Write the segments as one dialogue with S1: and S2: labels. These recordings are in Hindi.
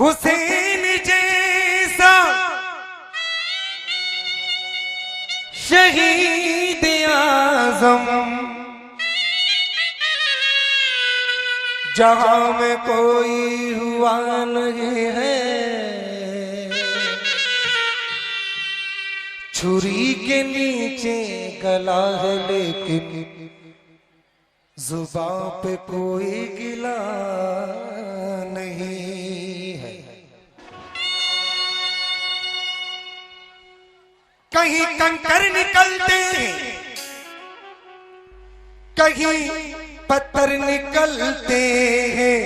S1: हुसैन जैसा शहीद आज़म जहां में कोई हुआ नहीं है। छुरी के नीचे गला है लेकिन जुबां पे कोई गिला नहीं है। कहीं कंकर निकलते हैं, कहीं पत्थर निकलते हैं।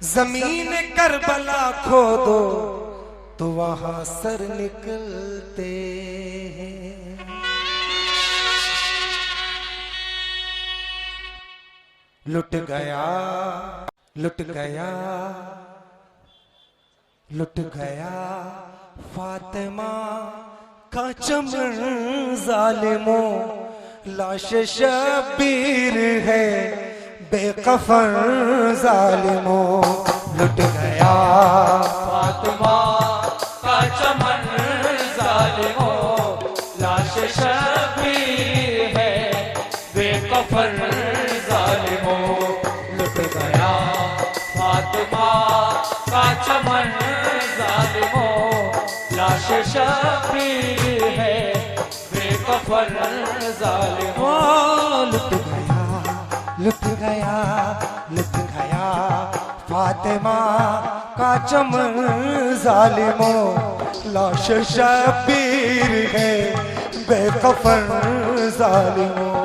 S1: जमीन करबला खोदो तो वहां सर निकलते हैं। लुट गया, लुट गया, लुट गया फातिमा का चमन जालिमों। लाश शबीर है बेकफन जालिमों। लुट गया
S2: फातिमा का चमन जालिमों। लाश शबीर है बेकफन जालिमों। लुट गया फातिमा का चमन जालिमों। लाश शबीर है बेकफन जालिमों।
S1: लुट गया, लुट गया, लुट गया फातिमा का चमन जालिमों। लाश शबीर है बेकफन जालिमों।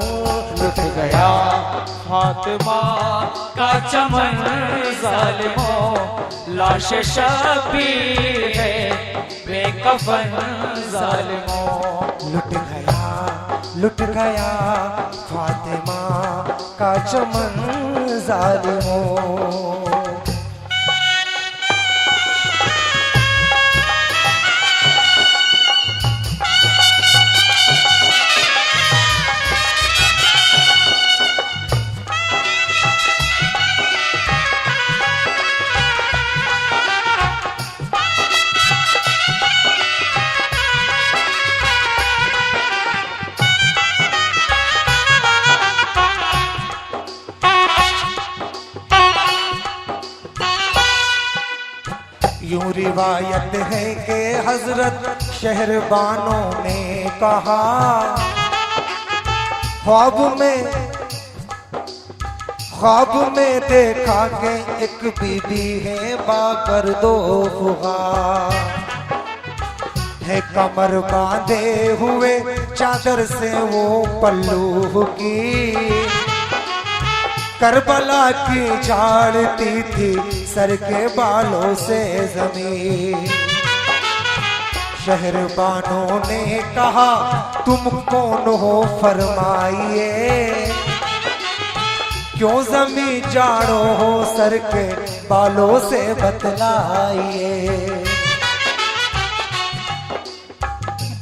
S2: लुट गया फातिमा का चमन जालिमों। लाश शबीर है बेकफन जालिमों।
S1: लुट गया, लुट गया फातिमा का चमन जालिमों। यूं रिवायत है कि हजरत शहरबानों ने कहा ख्वाब में देखा कि एक बीबी है बागर्दो फुगा है। कमर बांधे हुए चादर से वो पल्लू की करबला की झाड़ती थी सर के बालों से जमीन। शहरबानों ने कहा तुम कौन हो फरमाइए, क्यों जमीन झाड़ो हो सर के बालों से बतलाइए।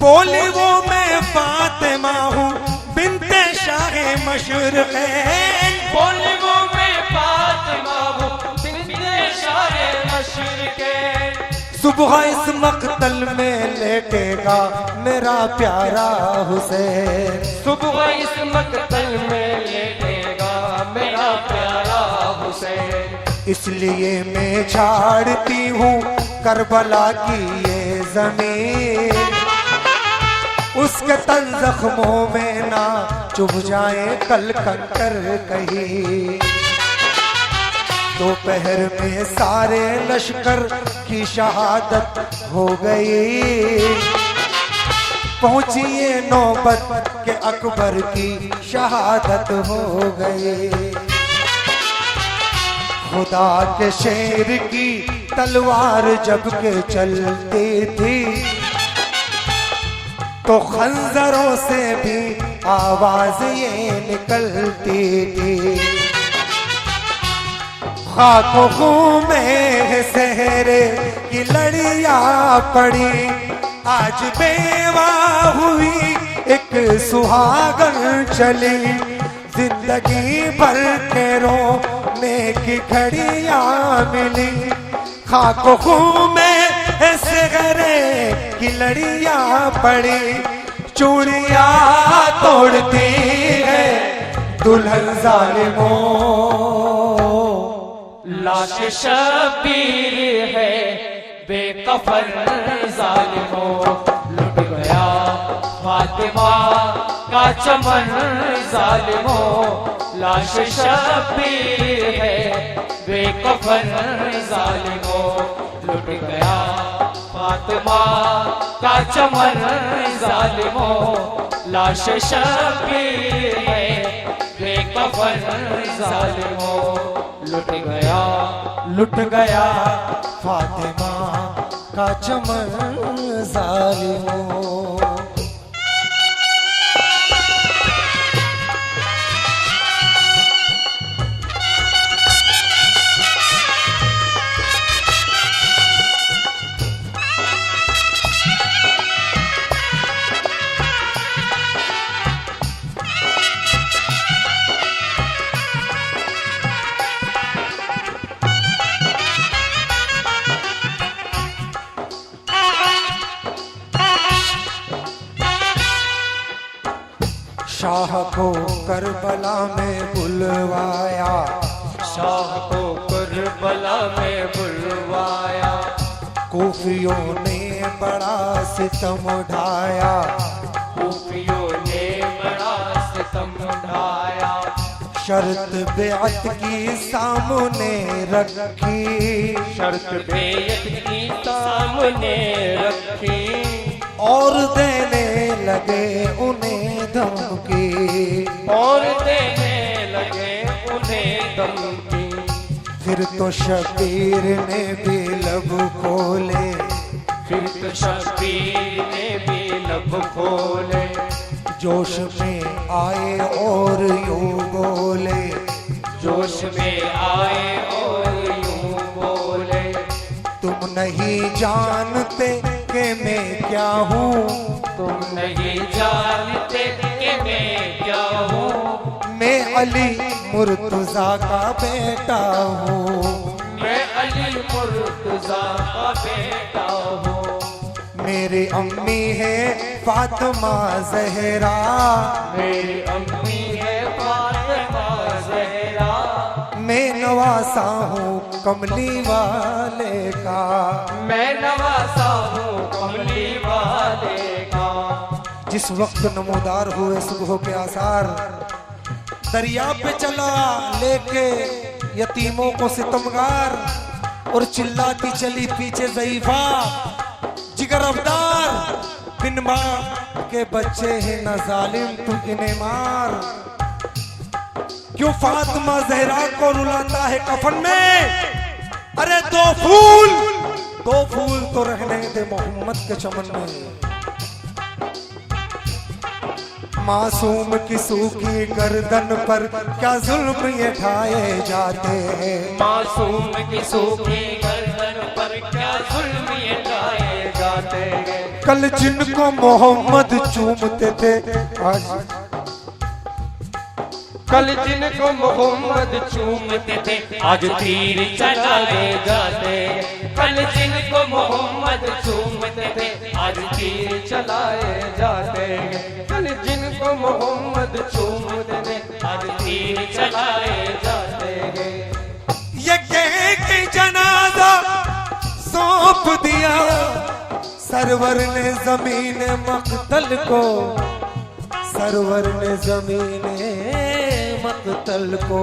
S1: बोली वो मैं फातिमा हूँ बिन्ते शाहे मशरक़ैन।
S2: बोली वो मैं फातिमा हूँ बिन्ते शाहे मशरक़ैन।
S1: सुबह इस मक़तल में लेटेगा मेरा प्यारा हुसैन।
S2: सुबह इस मक़तल में लेटेगा मेरा प्यारा हुसैन।
S1: इसलिए मैं झाड़ती हूँ करबला की ये जमीन। उसके तन जख्मों में ना चुभ जाए कल कंकर कहीं। दोपहर में सारे लश्कर की शहादत हो गई। पहुंचिए नौबत के अकबर की शहादत हो गई। खुदा के शेर की तलवार जब के चलती थी तो खंजरों से भी आवाज ये निकलती थी। खाको खून में सहरे की लड़ियां पड़ी, आज बेवा हुई एक सुहागन चली। जिंदगी भर के रोने की घड़ियां मिली, खाको खून में ऐसे गरे की लड़ियां पड़ी, चूड़ियां तोड़ती है दुल्हन जालिमों।
S2: लाश शबीर है बेकफन जालिमों, लुट गया फातिमा का चमन जालिमों। लाश शबीर है बेकफन जालिमों, लुट गया फातिमा का चमन जालिमों। लाश शबीर है बेकफन जालिमों,
S1: लुट गया फातिमा का चमन जालिमों। शाह को करबला में बुलवाया,
S2: शाह को करबला में बुलवाया।
S1: कूफियों ने बड़ा सितम उठाया,
S2: कूफियों ने बड़ा सितम उठाया।
S1: शर्त बेअत की सामने रखी,
S2: शर्त बेअत की सामने रखी,
S1: और देने लगे उन्हें धमकी,
S2: और देने लगे उन्हें धमकी।
S1: फिर तो शबीर ने भी लब खोले,
S2: फिर तो शबीर ने भी लब खोले।
S1: जोश में आए और यूं बोले,
S2: जोश में आए और यूं बोले।
S1: तुम नहीं जानते कि मैं क्या हूँ,
S2: तुम नहीं जानते कि मैं क्या हूँ।
S1: मैं अली मुर्तजा का बेटा हूँ,
S2: मैं अली मुर्तजा का बेटा हूँ।
S1: मेरी अम्मी है फातिमा जहरा,
S2: मेरी अम्मी है फातिमा जहरा।
S1: मैं नवासा हूँ कमली वाले का,
S2: मैं नवासा हूँ कमली वाले का।
S1: जिस वक्त नमोदार हुए सुबह के आसार, दरिया पे चला लेके यतीमों को सितमगार, और चिल्लाती चली पीछे ज़ईफा जिगर अवदार, बिन माँ के बच्चे हैं न जालिम तू इन्हें मार। क्यों फातिमा जहरा को रुलाता है कफन में, अरे दो फूल तो रहने दे मोहम्मद के चमन में। मासूम की सूखी गर्दन पर क्या जुल्म ये ढाए जाते हैं,
S2: मासूम की सूखी गर्दन पर क्या जुल्म ये ढाए जाते हैं।
S1: कल जिनको मोहम्मद चूमते थे आज,
S2: कल जिनको मोहम्मद चूमते थे आज तीर चलाए जाते हैं। कल जिनको मोहम्मद चूमते थे आज तीर चलाए जाते हैं। कल जिनको मोहम्मद चूमते थे आज तीर चलाए जाते हैं।
S1: ये कह के जनाजा सौंप दिया सरवर ने जमीन मक्तल को, सरवर ने जमीन मक्तल को।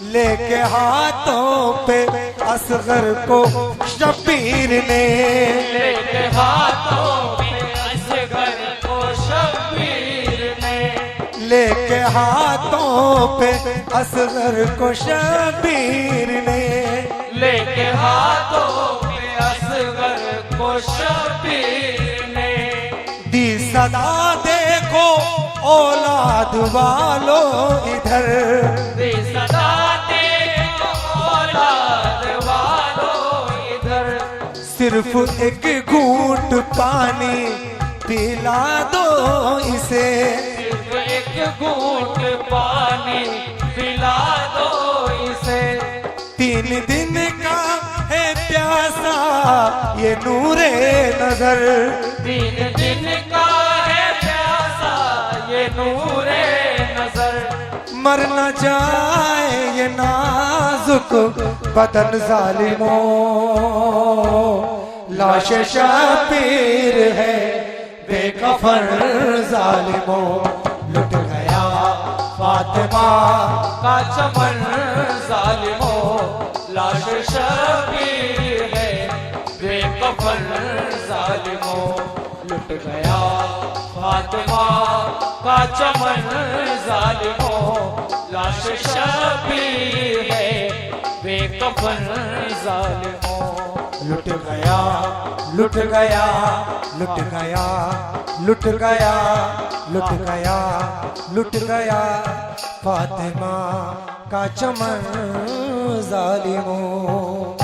S1: लेके हाथों पे असगर को शबीर ने,
S2: लेके हाथों पे असगर को शबीर ने,
S1: लेके हाथों पे असगर को शबीर ने,
S2: लेके हाथों पे असगर को शबीर ने।
S1: दी सदा देखो औलाद वालों इधर,
S2: दी सदा देखो औलाद वालों इधर।
S1: सिर्फ एक घूंट पानी पिला दो इसे,
S2: सिर्फ एक घूंट पानी पिला दो इसे।
S1: 3 दिन का है प्यासा ये नूरे नजर,
S2: 3 दिन का है प्यासा ये नूरे नजर।
S1: मर न जाए ये नाजुक बदन जालिमों, लाश शबीर है बेकफन जालिमों। लुट गया फातिमा
S2: का चमन जालिमों, लाश शबीर है बेकफन जालिमों। लुट गया फातिमा का चमन जालिमों, लाश शबीर है बेकफन जालिमों।
S1: लुट गया लुट गया लुट गया लुट गया लुट गया लुट गया फातिमा का चमन जालिमों।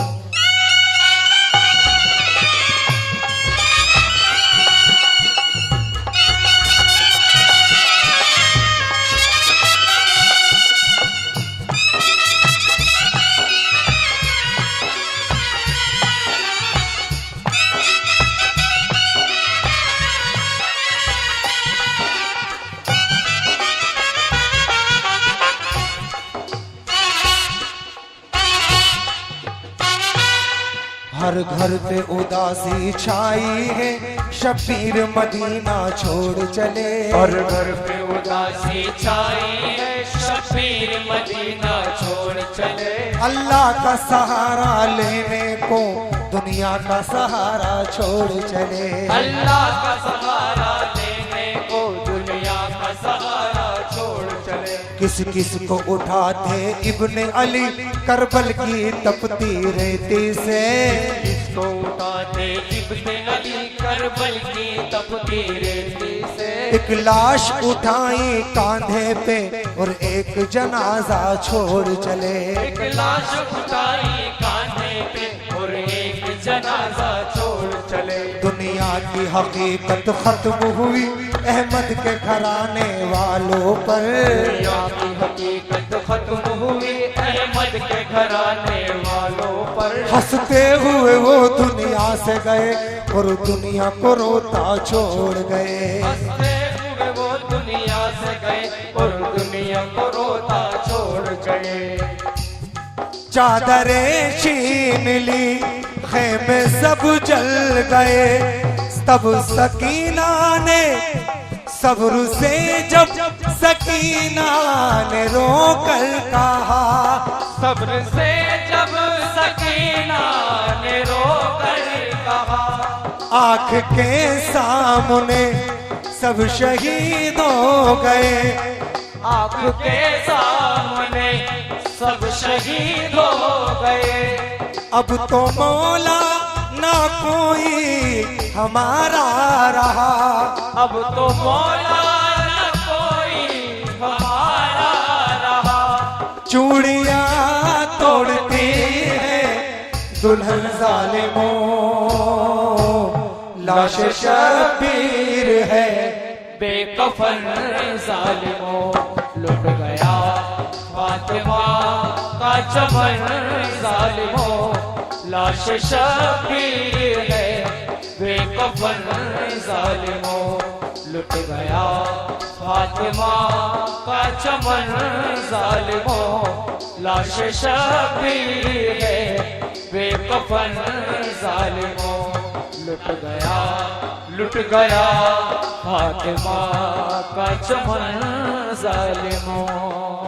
S1: हर घर पे उदासी छाई है, शबीर मदीना छोड़ चले।
S2: और घर पे उदासी छाई है, शबीर मदीना छोड़ चले।
S1: अल्लाह का सहारा लेने को दुनिया का सहारा छोड़ चले।
S2: अल्लाह का सहारा लेने को दुनिया का सहारा छोड़ चले।
S1: किस किस को उठाते इब्ने अली करबल की तपती रेती से,
S2: किसको उठाते इब्ने अली करबल की तपती रेती से।
S1: एक लाश उठाई कांधे पे और एक जनाजा छोड़ चले।
S2: एक लाश उठाई कांधे पे और एक जनाजा छोड़ चले।
S1: दुनिया की हकीकत खत्म हुई अहमद के घराने वालों पर।
S2: दुनिया की हकीकत खत्म हुई अहमद के घराने वालों पर।
S1: हंसते हुए वो दुनिया से गए और दुनिया को रोता छोड़ गए।
S2: हंसते हुए वो दुनिया से गए और दुनिया को रोता छोड़ गए।
S1: चादरें छीन ली खेमे सब जल गए, तब सकीना ने सब्र से जब सकीना ने रोकर कहा।
S2: सब्र से जब सकीना ने रोकर कहा।
S1: आँख के सामने सब शहीद हो गए।
S2: आँख के सामने सब शहीद हो गए।
S1: अब तो मौला ना कोई हमारा रहा।
S2: अब तो मौला न कोई हमारा रहा।
S1: चूड़ियाँ तोड़ती है दुल्हन जालिमों, लाश शबीर है
S2: बेकफन जालिमों। लुट गया फातिमा का चमन जालिमों, लाश शबीर है बेकफन जालिमों। लुट गया फातिमा का चमन जालिमों, लाश शबीर है बेकफन जालिमों। लुट गया फातिमा का चमन जालिमों।